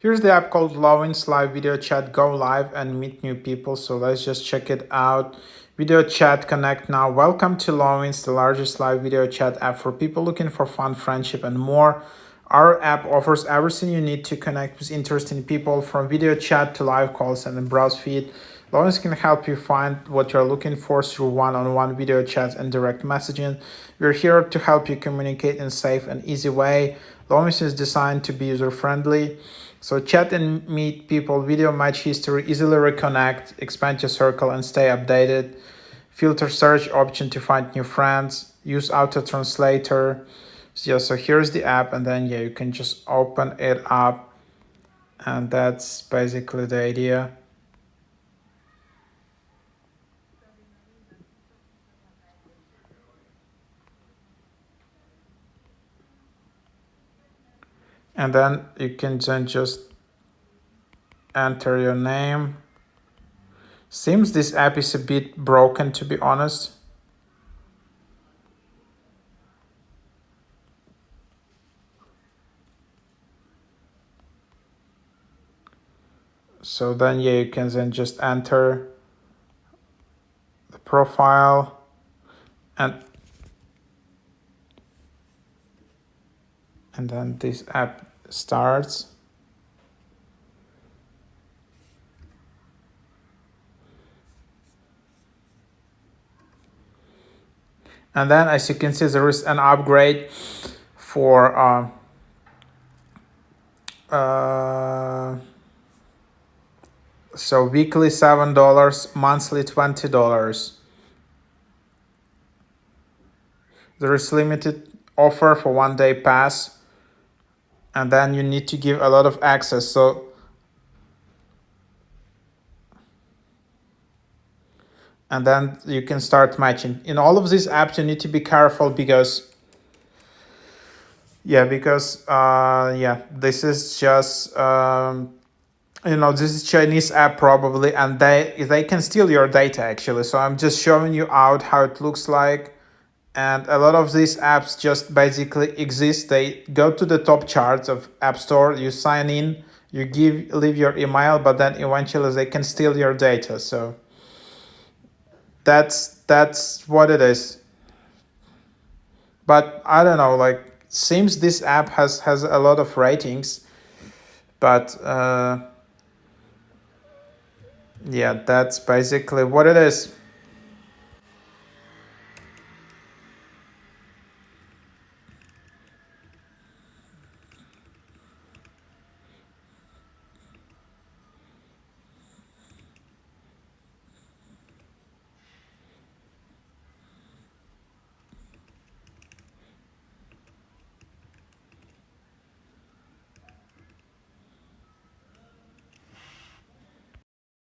Here's the app called LOWINS Live Video Chat. Go live and meet new people. So let's just check it out. Video chat, connect now. Welcome to LOWINS, the largest live video chat app for people looking for fun, friendship, and more. Our app offers everything you need to connect with interesting people, from video chat to live calls and a browse feed. LOWINS can help you find what you're looking for through one-on-one video chats and direct messaging. We're here to help you communicate in a safe and easy way. LOWINS is designed to be user-friendly. So chat and meet people, video match history, easily reconnect, expand your circle and stay updated. Filter search option to find new friends. Use auto translator. So here's the app, and then you can just open it up, and that's basically the idea. And then you can then just enter your name. Seems this app is a bit broken, to be honest. So then you can then just enter the profile, and then this app starts. And then, as you can see, there is an upgrade for so weekly $7, monthly $20. There is limited offer for 1-day pass, and then you need to give a lot of access. So and then you can start matching. In all of these apps, you need to be careful because this is just this is Chinese app probably, and they can steal your data actually. So I'm just showing you out how it looks like. And a lot of these apps just basically exist. They go to the top charts of App Store, you sign in, you leave your email, but then eventually they can steal your data. So that's what it is. But I don't know, like, seems this app has a lot of ratings, but yeah, that's basically what it is.